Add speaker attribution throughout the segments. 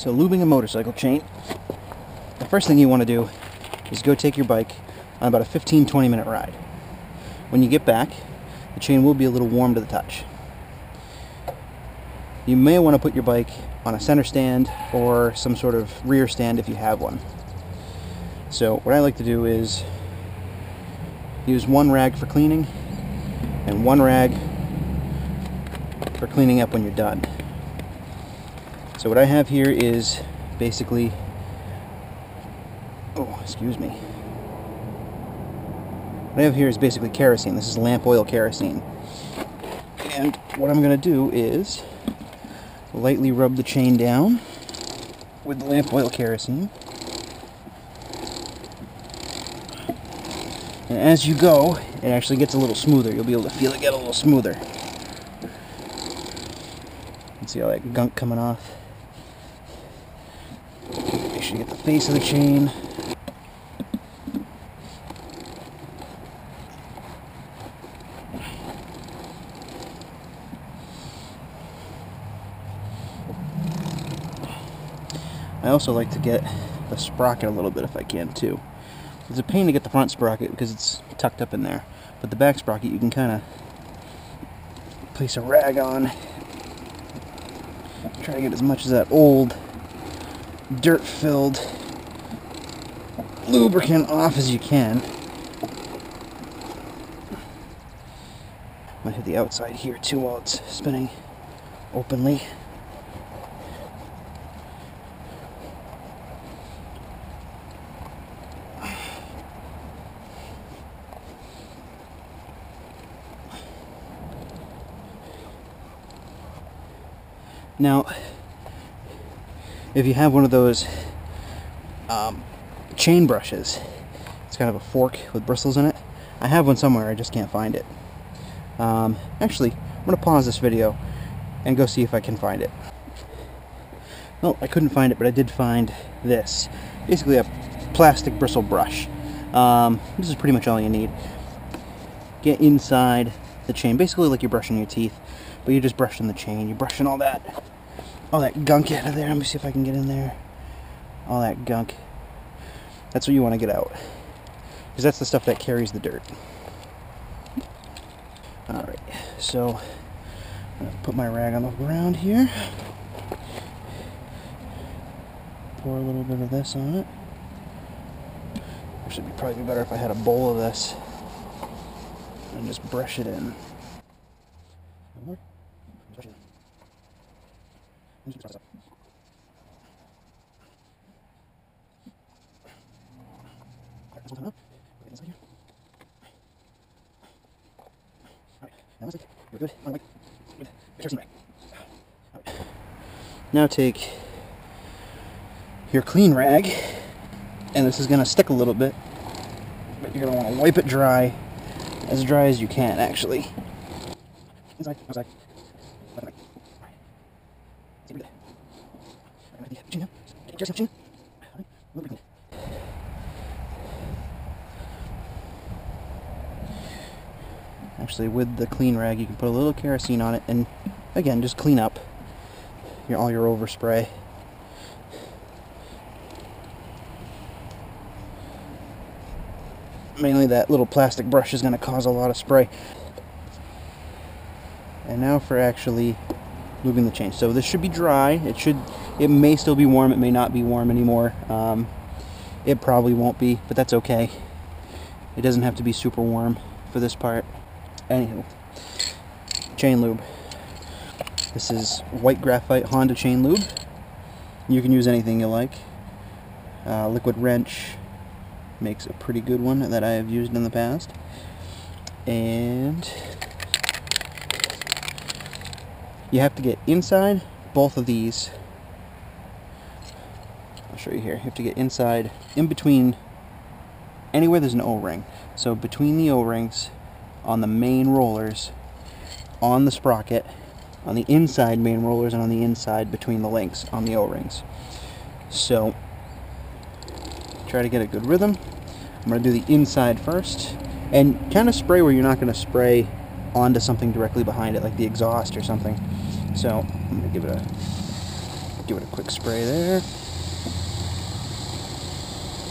Speaker 1: So lubing a motorcycle chain, the first thing you want to do is go take your bike on about a 15-20 minute ride. When you get back, the chain will be a little warm to the touch. You may want to put your bike on a center stand or some sort of rear stand if you have one. So what I like to do is use one rag for cleaning and one rag for cleaning up when you're done. So what I have here is basically, what I have here is basically kerosene. This is lamp oil kerosene. And what I'm going to do is lightly rub the chain down with the lamp oil kerosene. And as you go, it actually gets a little smoother. You'll be able to feel it get a little smoother. You can see all that gunk coming off. Make sure you get the face of the chain. I also like to get the sprocket a little bit if I can too. It's a pain to get the front sprocket because it's tucked up in there, but the back sprocket you can kind of place a rag on. Try to get as much of that old dirt-filled lubricant off as you can. Might hit the outside here too while it's spinning openly. Now, if you have one of those chain brushes, it's kind of a fork with bristles in it. I have one somewhere, I just can't find it. Actually, I'm going to pause this video and go see if I can find it. Well, I couldn't find it, but I did find this. Basically a plastic bristle brush. This is pretty much all you need. Get inside the chain, basically like you're brushing your teeth, but you're just brushing the chain. You're brushing all that gunk out of there. Let me see if I can get in there. All that gunk. That's what you want to get out, because that's the stuff that carries the dirt. Alright, so I'm going to put my rag on the ground here. Pour a little bit of this on it. Actually, it'd probably be better if I had a bowl of this and just brush it in. Now take your clean rag, and this is going to stick a little bit, but you're going to want to wipe it dry as you can, actually. Inside, outside. Actually, with the clean rag, you can put a little kerosene on it, and again, just clean up all your overspray. Mainly that little plastic brush is going to cause a lot of spray. And now for actually lubing the chain. So this should be dry. It may still be warm. It may not be warm anymore. It probably won't be, but that's okay. It doesn't have to be super warm for this part. Anywho, chain lube. This is white graphite Honda chain lube. You can use anything you like. Liquid wrench makes a pretty good one that I have used in the past. And you have to get inside both of these. I'll show you here. You have to get inside, in between, anywhere there's an O-ring. So between the O-rings, on the main rollers, on the sprocket, on the inside main rollers, and on the inside between the links on the O-rings. So try to get a good rhythm. I'm going to do the inside first, and kind of spray where you're not going to spray onto something directly behind it, like the exhaust or something. So I'm going to give it a Quick spray there.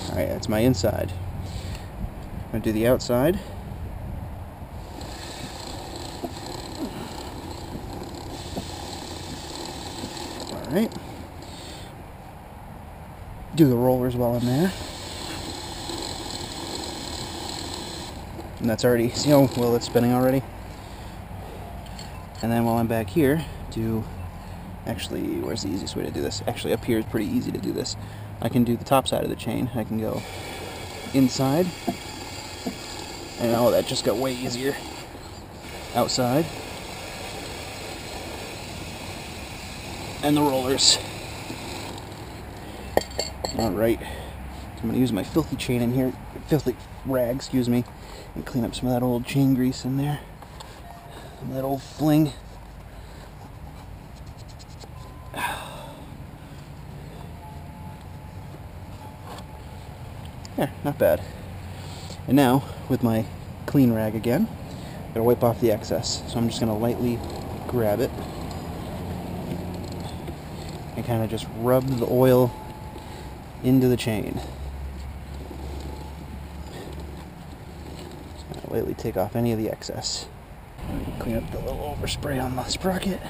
Speaker 1: Alright, that's my inside. I'm going to do the outside. Alright. Do the rollers while I'm there. And that's already, see how well it's spinning already? And then while I'm back here, actually, where's the easiest way to do this? Actually, up here is pretty easy to do this. I can do the top side of the chain. I can go inside. And oh, that just got way easier. Outside. And the rollers. Alright. So I'm going to use my filthy chain in here, filthy rag, excuse me, and clean up some of that old chain grease in there. And that old fling. Yeah, not bad. And now, with my clean rag again, I'm going to wipe off the excess. So I'm just going to lightly grab it and kind of just rub the oil into the chain. Just going to lightly take off any of the excess. Clean up the little overspray on the sprocket.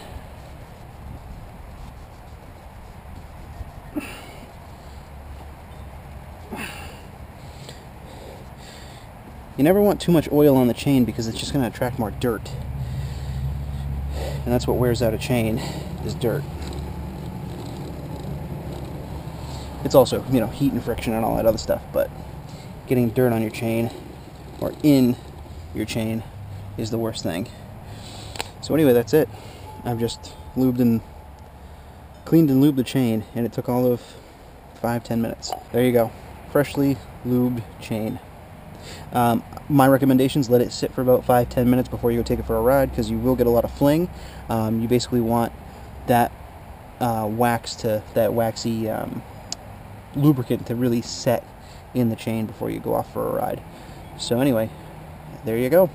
Speaker 1: You never want too much oil on the chain because it's just going to attract more dirt. And that's what wears out a chain, is dirt. It's also, you know, heat and friction and all that other stuff, but getting dirt on your chain or in your chain is the worst thing. So anyway, that's it. I've just cleaned and lubed the chain, and it took all of 5-10 minutes. There you go. Freshly lubed chain. My recommendations, let it sit for about 5-10 minutes before you go take it for a ride, because you will get a lot of fling. You basically want that waxy lubricant to really set in the chain before you go off for a ride. So anyway, there you go.